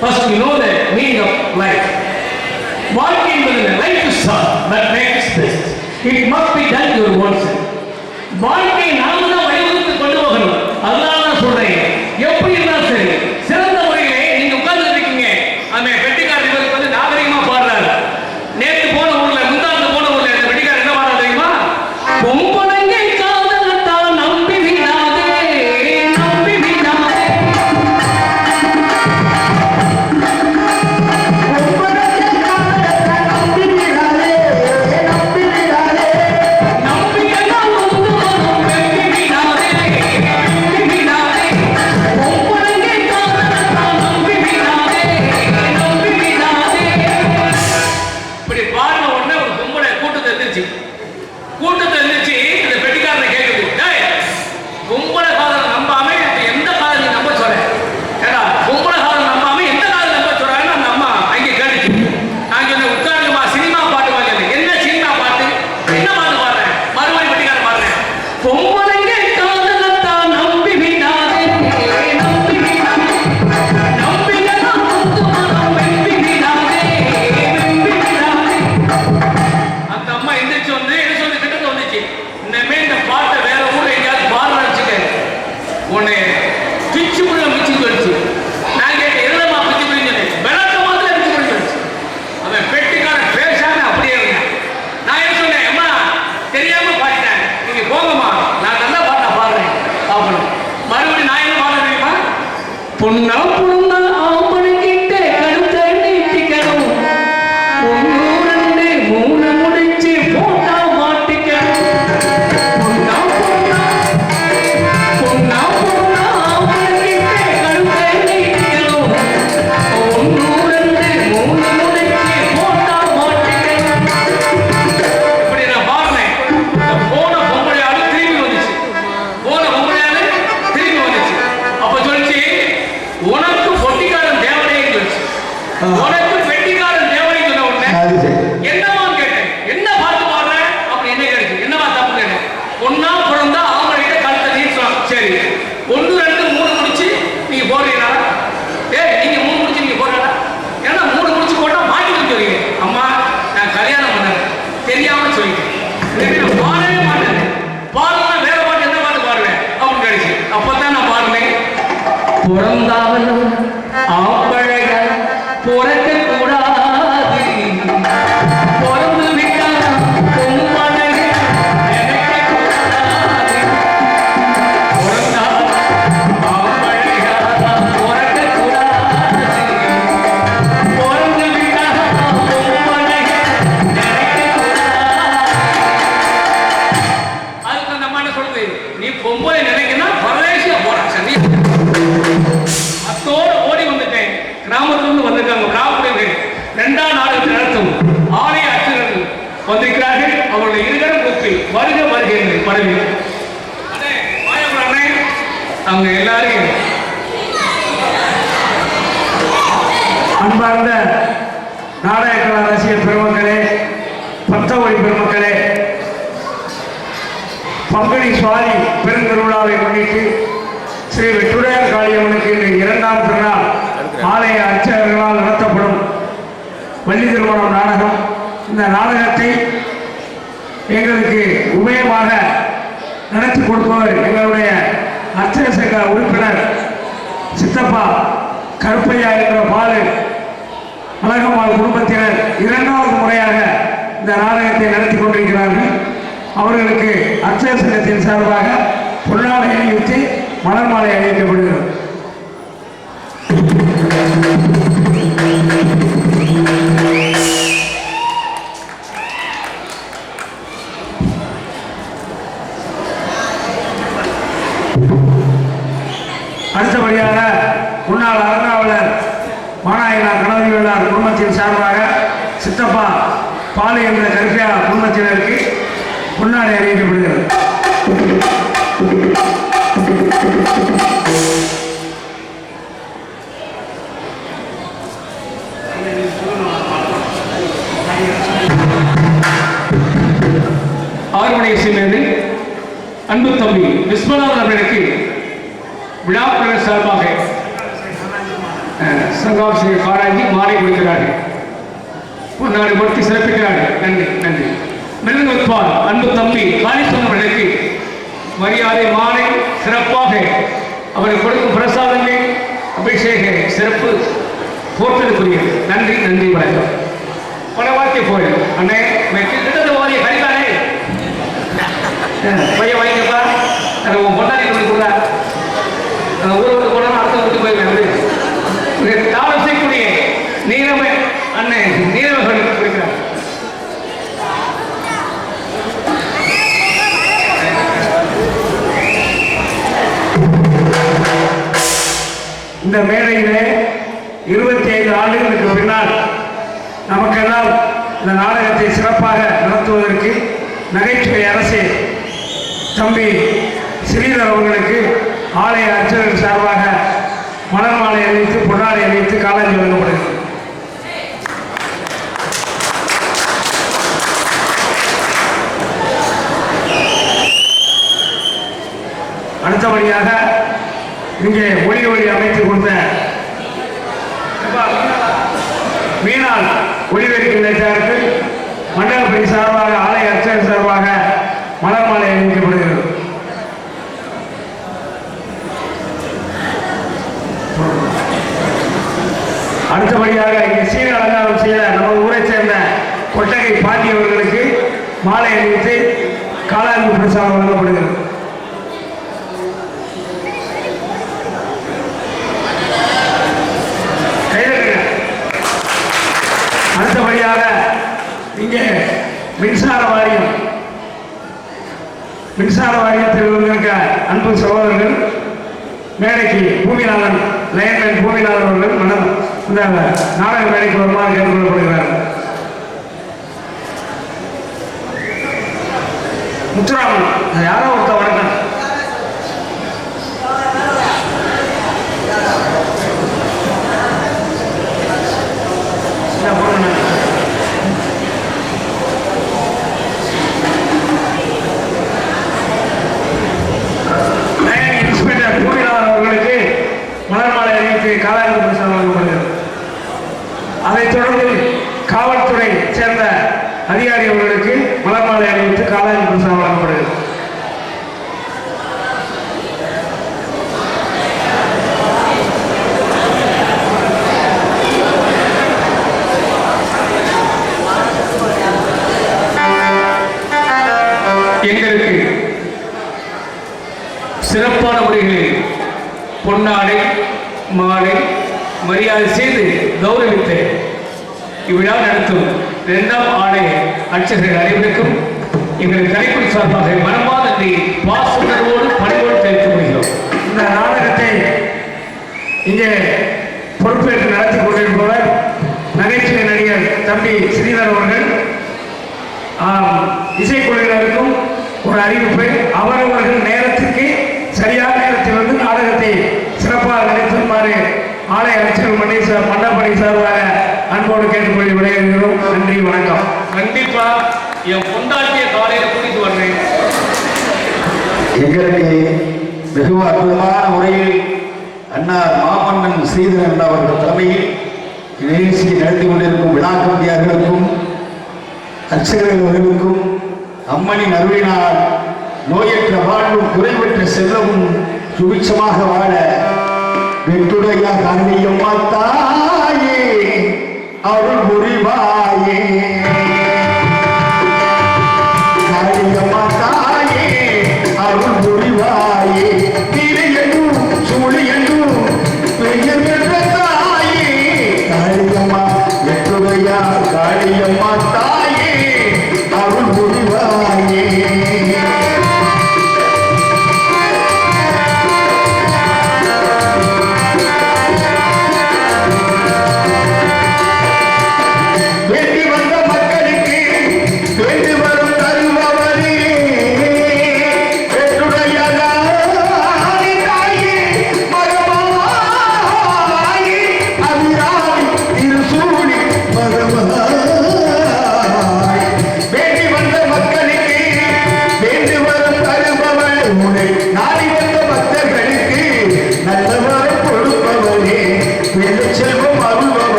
First, you know the meaning of life. Walking within a life is hard, but makes best. It must be done your own self. வாழ்க்கையை நாம தான் வழிவகுத்து கொண்டு போகணும். அதனால நான் சொல்றேன், எப்படி இருந்தாலும் சரி சிறந்த முறையிலே நீங்க உட்கார்ந்து இருக்கீங்க. அவன் வெட்டிக்காரர் இவருக்கு வந்து நாகரிகமா பாடுறாரு. நேற்று போன ஊர்ல முந்தாந்து போன ஊர்ல இந்த வெட்டிக்காரர் என்ன பாடுறாரு தெரியுமா? பொம்பளைங்க காதலத்தா நம்பி விடாதே, நம்பி விடாதே. பொம்பளைங்க காதலத்தா நம்பி விடாதே, நம்பி விடாதே. நம்பிக்கைதான் வந்து வரும் பொண்ணா பொண்ணா ஆம்பளை கிட்ட கழுத்த நீட்டிக்கணும். 1 2 3 முடிச்சு போட்டா மாட்டிக்கணும். பொண்ணா பொண்ணா பொண்ணா பொண்ணா ஆம்பளை கிட்ட கழுத்த நீட்டிக்கணும். 1 2 3 முடிச்சு போட்டா மாட்டிக்கணும். இப்படி நான் பாருனேன். போன பொம்பளையாளு திரும்பி வந்துச்சு. போன பொம்பளையாளு திரும்பி வந்துச்சு. அப்ப சொல்லிச்சு, உனக்கு பொட்டிக்காரன் தேவனைன்னு சொல்லிச்சு. உனக்கு பெட்டிக்காரன் தேவனைன்னு சொன்ன உடனே என்னமா கேட்டேன், என்ன பார்த்து பாடுற அப்படி என்ன கேட்டு, என்னமா தப்பு கேட்டேன். ஒன்னா பிறந்தா ஆம்பளைகிட்ட கழுத்தை நீட்டலாம். சரி, 1 2 3 முடிச்சு நீங்க போடுறீங்களா? நீங்க 3 முடிச்சு நீங்க போடுறா? ஏன்னா 3 முடிச்சு போட்டா மாட்டின்னு சொல்றீங்க. அம்மா, நான் கல்யாணம் பண்ணேன் தெரியாம சொல்லிட்டேன். நான் பாடவே மாட்டேன். பாடலாம் வேற பாட்டு என்ன பாட்டு பாடுவேன் அப்படின்னு கிடைச்சு. அப்பதான் நான் பாடுனேன், பிறந்தாவனும் ஆம்பளைய பிறக்க கூடாது, பிறந்து விட்டா பொம்பளைய நினைக்க கூடாது. பிறந்தா ஆம்பளைய பிறக்க கூடாது, பிறந்து விட்டா பொம்பளைய நினைக்க கூடாது. அதுக்கு அந்த அம்மா என்ன சொல்லுது, நீ பொம்பளை நினைக்கனா பரதேசியா போற. சரி, அத்தோடு ஓடி வந்துட்டேன். கிராமத்திலிருந்து வந்திருக்காங்க பிராமணர்கள். 2ஆம் நாளுக்கு நடத்தும் ஆலய அர்ச்சகர்கள் வந்திருக்கிறார்கள். அவருடைய இருகரம் கூப்பி வருக வருக என்று பரவி அவங்க எல்லாரையும் அன்பார்ந்த நாடக கலா ரசிகர் பெருமக்களே, பக்தவழி பெருமக்களே, பங்குனி சுவாதி பெருந்திருவிழாவை முன்னிட்டு ஸ்ரீ வெட்டுடையார் காளியம்மனுக்கு இன்று 2ஆம் திருநாள் ஆலய அர்ச்சகர்களால் நடத்தப்படும் வள்ளி திருமணம் நாடகம். இந்த நாடகத்தை எங்களுக்கு உபயமாக நடத்தி கொடுப்பவர் எங்களுடைய அர்ச்சக சங்க உறுப்பினர் சித்தப்பா கருப்பையா என்ற பாலு அழகம்மாள் குடும்பத்தினர் 2வது முறையாக இந்த நாடகத்தை நடத்தி கொண்டிருக்கிறார்கள். அவர்களுக்கு அர்ச்சக சங்கத்தின் சார்பாக பொன்னாடை அணிவித்து மலர் மாலை அணிவிக்கப்படுகிறது. அடுத்தபடியாக முன்னாள் அறங்காவலர் மாநாயகனார் கணபதி வேளார் குடும்பத்தின் சார்பாக சித்தப்பா பாலு என்ற கருப்பையா குடும்பத்தினருக்கு பொன்னாடை அறிவிக்கப்படுகிறது. ஆறுமணி இசைமேதை அன்பு தம்பி விஸ்வநாதன் அவர்களுக்கு விழாக்குழு சார்பாக சங்காபிஷேக காராஞ்சி மாலை கொடுக்கிறார்கள். பொன்னாடை கொடுத்து சிறப்பிக்கிறார்கள். நன்றி நன்றி. மிருதங்கத்வால் அன்பு தம்பி காளிசன் அவர்களுக்கு மரியாதை மாலை சிறப்பாக அவருக்கு கொடுக்கும் பிரசாதங்கள் அபிஷேக சிறப்பு போற்றலுக்குரியது. நன்றி நன்றி வணக்கம். பல வாழ்க்கை போயிடும் அண்ணே கிட்டத்தட்ட ஓதிய கரிகாலே பையன் வாங்கிப்பா, உன் பொண்டாடி சொல்லி கொடுத்தா ஊரை விட்டு போனா அடுத்த விட்டு போயிருக்கேன். தாவல் செய்யக்கூடிய நீரமை அண்ணன் நீரமை சொல்லி கொடுக்கிறார். இந்த மேடையிலே 25 ஆண்டுகளுக்கு பின்னால் நமக்கெல்லாம் இந்த நாடகத்தை சிறப்பாக நடத்துவதற்கு நகைச்சுவை அரசு தம்பி ஸ்ரீதர் அவர்களுக்கு ஆலய அர்ச்சகர் சார்பாக மலர் மாலை அணிவித்து பொன்னாடை அணிவித்து காலாஞ்சி வழங்கப்படுகிறது. அடுத்தபடியாக இங்கே ஒளி அமைத்து கொடுத்த மீனால் ஒளிவெறிக்கும் நிலையத்திற்கு மண்டலப்படி சார்பாக ஆலய அர்ச்சகர் சார்பாக மலர் மாலை அணிவிக்கப்படுகிறது. அடுத்தபடியாக இங்கே சீன அலங்காரம் செய்த நம்ம ஊரை சேர்ந்த கொட்டகை பாண்டி அவர்களுக்கு மாலை அணிவித்து காலாஞ்சி பிரசாதம் வழங்கப்படுகிறது. மின்சார வாரியத்தில் இருந்திருக்க அன்பு சகோதரர்கள் மேடைக்கு பூமிநாதன் லயன்மேன் பூமிநாதன் அவர்கள் மனம் இந்த நாடக மேடைக்கு வருமாறு கேட்டுக்கொள்ளப்படுகிறார். முத்துராமன் யாரோ ஒருத்த வணக்கம். இன்ஸ்பெக்டர் பூமிநாதன் அவர்களுக்கு மலர் மாலை அணிவித்து காலாண்டு பிரசாதம் வழங்கப்படுகிறது. அதைத் தொடர்ந்து காவல்துறை சேர்ந்த அதிகாரி அவர்களுக்கு மலர் மாலை அணிவித்து காலாண்டு பிரசாதம் வழங்கப்படுகிறது. எங்களுக்கு சிறப்பான முறைகளில் பொன்னாடை மாலை மரியாதை செய்து கௌரவித்து இவ்விழா நடத்தும் 2ஆம் ஆணைய அர்ச்சகர்கள் அனைவருக்கும் எங்கள் கலைக்குழு சார்பாக மனமார்ந்த நன்றி பாசுணர்வோடு பணிவோடு தெரிவித்துக் கொள்கிறோம். இந்த நாடகத்தை இங்கே பொறுப்பேற்று நடத்தி கொண்டிருப்பவர் நகைச்சுவை நடிகர் தம்பி ஸ்ரீதர் அவர்கள். இசைக்குழுவினருக்கும் ஒரு அறிவிப்பு, அவரவர்கள் நேரத்துக்கு சரியான நேரத்தில் வந்து நாடகத்தை சிறப்பாக நடத்துமாறு ஆலய அமைச்சர் மண்டபடி சார்பாக அன்போடு கேட்டுக்கொள்ள விடையேறுகிறோம். நன்றி, வணக்கம். கண்டிப்பா என் பொண்டாட்டிய காலையில் கூட்டிட்டு வர்றேன். எங்களுக்கு வெகு அற்புதமான முறையில் அன்னார் மாமன்னன் ஸ்ரீதரன் அவர்கள் தலைமையில் நிகழ்ச்சியை நடத்தி கொண்டிருக்கும் விழா கமிட்டியார்களுக்கும் அர்ச்சகர்களுக்கும் அம்மனின் அருளினால் நோயற்ற வாழ்வும் குறைவற்ற செல்வமும் சுபிட்சமாக வாழ வெற்றுடைய காந்தியம்மா தாயே அருள் புரிவாயே. காளியம்மா தாயே அருள் புரிவாயே. திரையனும் சூழியனும் பெயர் பெற்ற தாயே காளியம்மா வெற்றுடைய காளியம்மா தாயே அருள் புரிவாயே.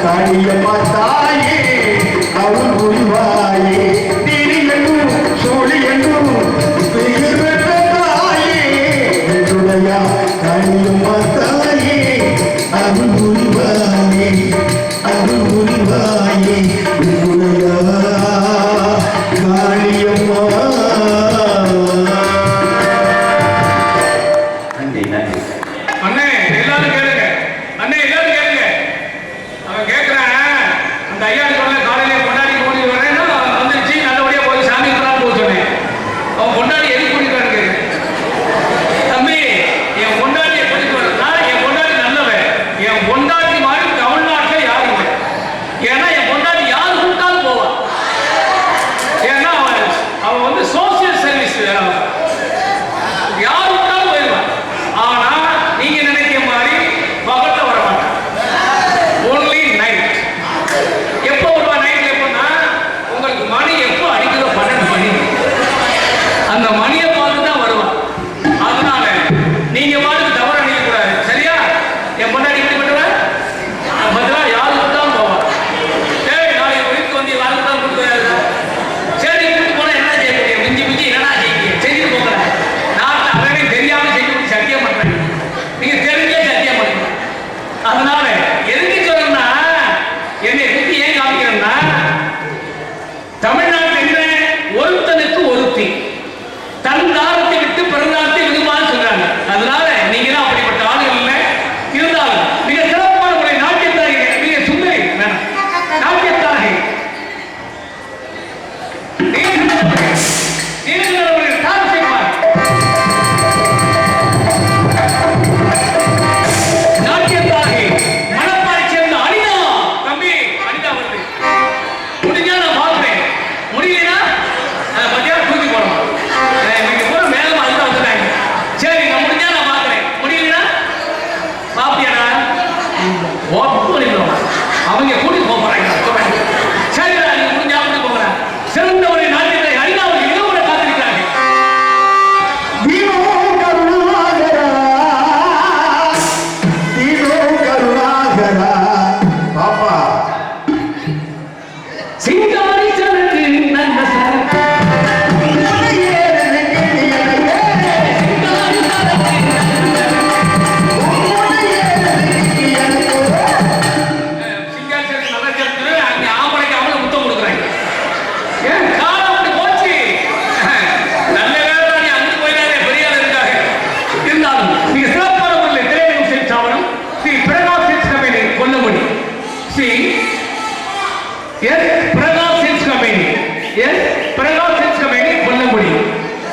காளியம்மா தாயே அருள் புரிவாயே. திரியனும் சூழியனும் பெயர் பெற்ற தாயே வெற்றுடைய காளியம்மா தாயே அருள் புரிவாயே. அருள் புரிவாயே வெற்றுடைய காளியம்மா. சிங்காரி சரக்கு நல்ல சரக்கு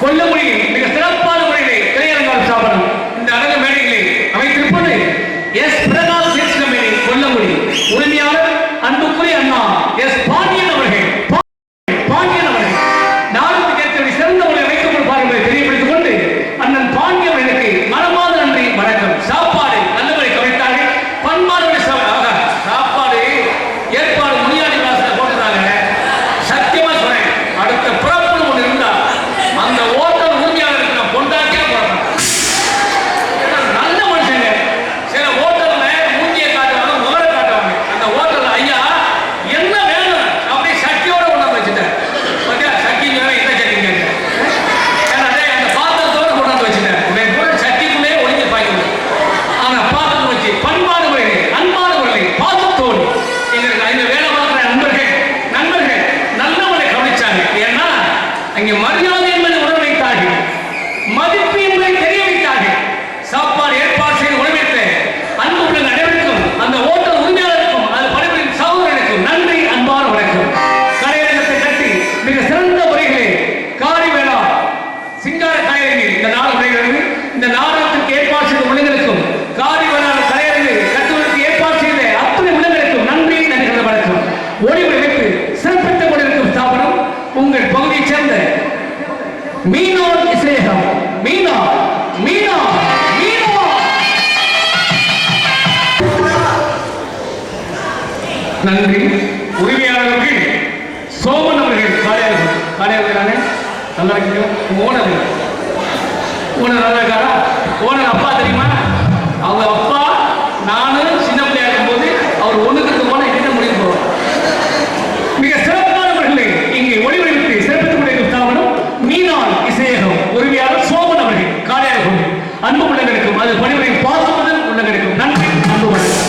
கொல்லமுடியில் மிக சிறப்பான முறையிலே திரையரங்கம் ஸ்தாபனம் இந்த அழகு மேடையிலே அமைத்திருப்பது எஸ் பிரகாஷ் சில்க்ஸ் கம்பெனி கொல்லமுடி. உரிமையாளர் அன்புக்குரிய அண்ணா எஸ் பாண்டியன் அவர்கள். பாண்டியன் அவர்கள் நாளுக்கு ஏற்ற சிறந்த முறை அமைத்துக் கொடுப்பார் என்பதை தெரியப்படுத்திக் கொண்டு அண்ணன் பாண்டியன் அவர்களுக்கு மனமார்ந்த நன்றி வணக்கம். சாப்பாடு நல்லவரை கவனித்தார்கள். பண்பாடு சாப்பாடு ஏற்பாடு முனியாடி வாசல் போட்டுறாங்க. சத்தியமா சொல்றேன், அடுத்த புறப்படும் ஒன்று இருந்தா அந்த ஓட்டல் உரிமையாளருக்கு நான் பொண்டாட்டியா போறேன். நல்ல மனுஷங்க. சில ஓட்டல்ல மூஞ்சியை காட்டுவாங்க, முகரை காட்டுவாங்க. அந்த ஓட்டல் ஐயா என்ன வேணும் அப்படியே சட்டியோட கொண்டாந்து வச்சுட்டேன். சட்டிங்க என்ன சட்டிங்க அந்த பாத்திரத்தோட கொண்டாந்து வச்சுட்டேன். கூட சட்டிக்குள்ளே ஒளிஞ்சு பாய்க்கணும். ஆனா பாத்திரத்தை வச்சு பண்பாடு முறையிலே அன்பான முறையிலே பாசத்தோடு எங்களுக்கு இந்த வேலை பார்க்குற நண்பர்கள் நல்லவரை கவனிச்சாங்க. ஏன்னா அங்கே மரியாதை என்பதை உணர வைத்தார்கள், மதிப்பு என்பதை தெரிய வைத்தார்கள். சாப்பாடு ஏற்பாடு செய்து உணவித்த அன்பு உள்ள அனைவருக்கும் அந்த ஓட்டல் உரிமையாளருக்கும் அது பணிபுரியும் சகோதரனுக்கும் நன்றி அன்பான வணக்கம். கலையரங்கத்தை கட்டி மிக சிறந்த முறைகளே காரி வேளா சிங்கார கலையரங்கில் இந்த நாள் உடைகிறது. இந்த நாடகத்திற்கு ஏற்பாடு செய்த உள்ளங்களுக்கும் காரி வேளா கலையரங்கு கட்டுவதற்கு ஏற்பாடு செய்த அத்தனை உள்ளங்களுக்கும் நன்றி நன்றி வணக்கம். ஒளிபரப்பு சிறப்பித்துக் கொண்டிருக்கும் ஸ்தாபனம் உங்கள் பகுதியைச் சேர்ந்த மீனோன் இசையகம். மீனா மீனா மீனா நன்றி. உரிமையாளர்கள் சோமன் அவர்கள் காரியாளர்களானே நல்லா இருக்கீங்க. ஓனர் நல்லா இருக்காரா? ஓனர் அப்பா தெரியுமா? அவங்க அப்பா நானும் சின்ன பிள்ளையா இருக்கும்போது அவர் ஒண்ணுக்கு போன என்ன முடிவு போவார். மிக சிறப்பானவர்களை இங்கே ஒளிபரப்பு சிறப்பித்துக் கொண்டிருக்கும் ஸ்தாபனம் மீனான் இசையகம். உரிமையாளர் சோமன் அவர்கள் காரியாளர்கள். அன்பு உள்ளங்களுக்கும் அது பணிபுரியும் பாசமுடன் உள்ளங்களுக்கும் நன்றி அன்பு வணக்கம்.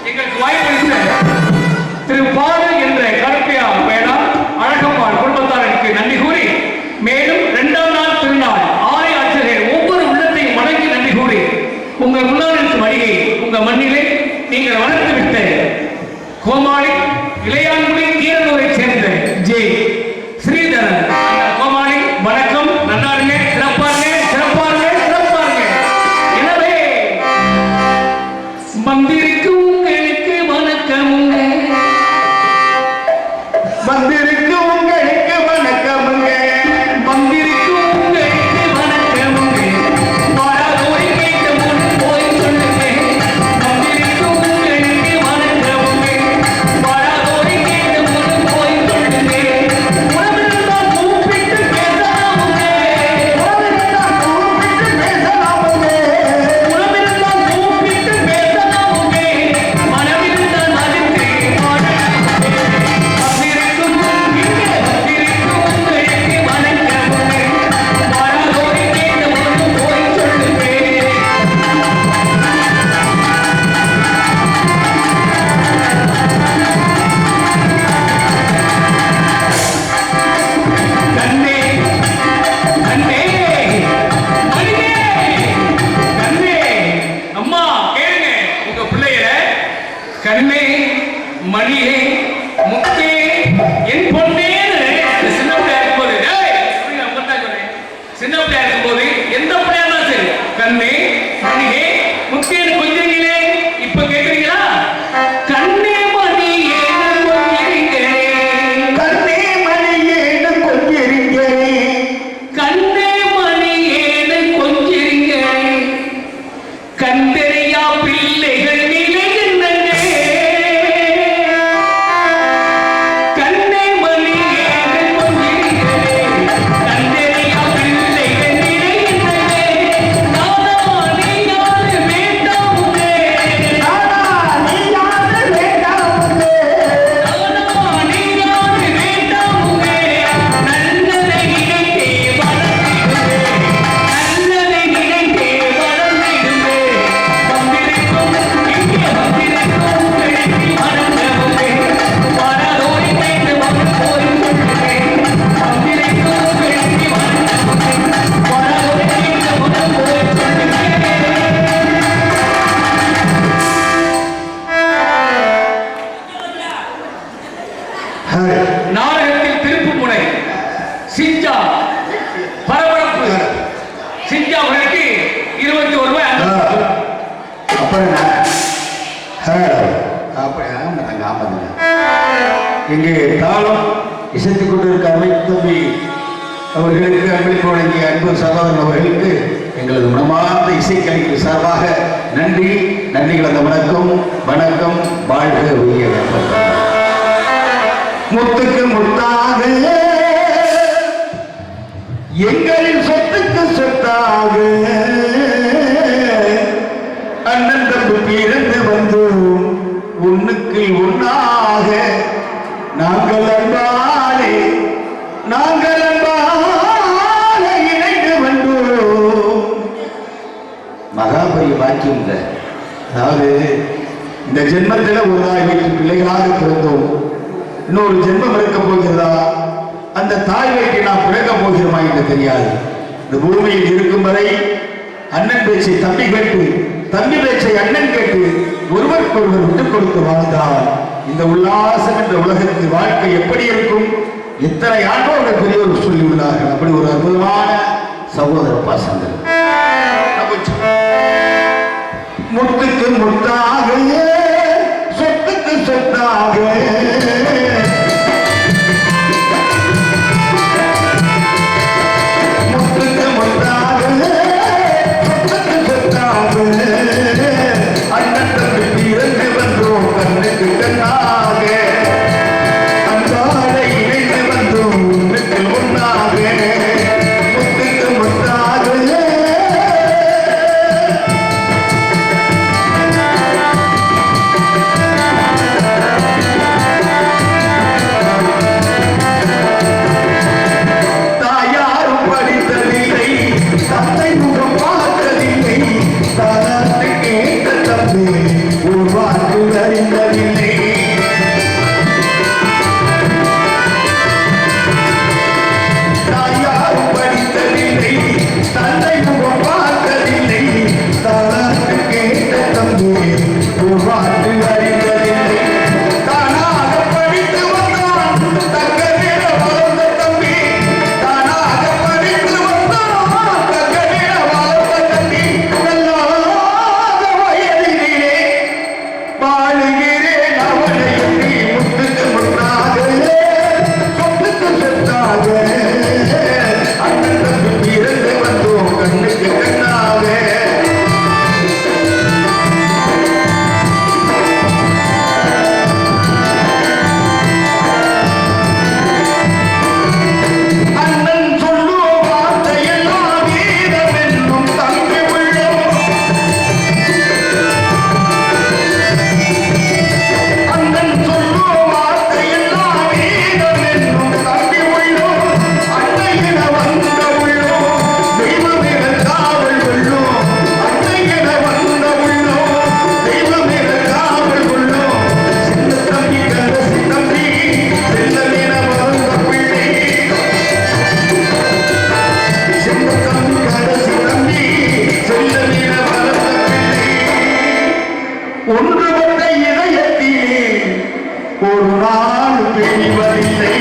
எங்களுக்கு வாய்ப்பளித்த திரு பாரு என்ற கருப்பையா வேடா அழகம்மாள் குடும்பத்தாருக்கு நன்றி கூறி, மேலும் 2ஆம் நாள் திருநாள் ஆலய ஆட்சியர்கள் ஒவ்வொரு உள்ளத்தையும் வணங்கி நன்றி கூறி, உங்கள் முன்னாள் இருக்கும் அடியை உங்க மண்ணிலே நீங்கள் வளர்த்து விட்ட கோமாளி இளையான்குடி கீரனூரை சேர்ந்த ஜே ஸ்ரீதரன் கோமாளி வணக்கம். நல்லா இருங்க, சிறப்பாருங்க, சிறப்பாருங்க, சிறப்பாருங்க. எனவே வந்திருக்கு உங்களுக்கு வணக்கமுங்க, வந்திருக்கு உங்களுக்கு வணக்கமுங்க, வந்திருக்கு உங்களுக்கு வணக்கமுங்க. வராதோரை கேட்ட முன் போய் சொல்லுங்க. வந்திருக்கு உங்களுக்கு வணக்கமுங்க, வராதோரை கேட்ட முன் போய் சொல்லுங்க. உறவினர்கள் கூப்பிட்டு பேசலாமுங்க, உறவினர்கள் கூப்பிட்டு பேசலாமுங்க, உறவினர்கள் கூப்பிட்டு பேசலாமுங்க. மனமிருந்தால் மதித்து வந்திருக்கும் நாடகத்தில் திருப்பு முனை சிஞ்சா பரபரப்பு சிஞ்சா முனைக்கு 21 ரூபாய். அப்புறம் இங்கே தாளம் இசைத்துக் கொண்டிருக்க அமைத்தம்பி அவர்களுக்கு அன்பளிப்பு வழங்கிய அன்பு சகோதரன் அவர்களுக்கு எங்களது மனமார்ந்த இசைக்கலைக்கு சார்பாக நன்றி கலந்த வணக்கம். வணக்கம். வாழ்க உயர. முத்துக்கு முத்தாக எங்களின் சொத்துக்கு சொத்தாக அண்ணன் தம்பி பிறந்து வந்தோம் ஒண்ணுக்கு ஒன்னாக நாங்கள் அன்பாலே இணைந்து வந்தோம். மகாபலி பாக்கியம். அதாவது இந்த ஜென்மத்தில் ஒரு தாய் வீட்டு பிள்ளைகளாக பிறந்தோம். இன்னொரு ஜென்மம் இருக்க போகிறதா, அந்த தாய் வீட்டை நாம் பிறக்க போகிறோமா என்று தெரியாது. இந்த பூமியில் இருக்கும் வரை அண்ணன் பேச்சை தம்பி கேட்டு, தம்பி பேச்சை அண்ணன் கேட்டு ஒருவருக்கொருவர் விட்டுக் கொடுத்து வாழ்ந்தால் இந்த உல்லாசம் என்ற உலகத்தில் வாழ்க்கை எப்படி இருக்கும்? எத்தனை ஆண்டோட பெரியவர் சொல்லி உள்ளார்கள். அப்படி ஒரு அற்புதமான சகோதர பாசங்கள். முத்துக்கு முத்தாக சொத்துக்கு சொத்தாக முத்துக்கு முத்தாக சொத்துக்கு சொத்தாக அண்ணன் தம்பி பிறந்து வந்தோம் கண்ணுக்கு கண்ணாக அன்பாட இணைந்து வந்தோம் ஒன்றுக்கு ஒன்றாக முத்துக்கு முத்தாக ஒன்றுபட்ட இதயத்திலே ஒரு நாள் பிரிவதில்லை.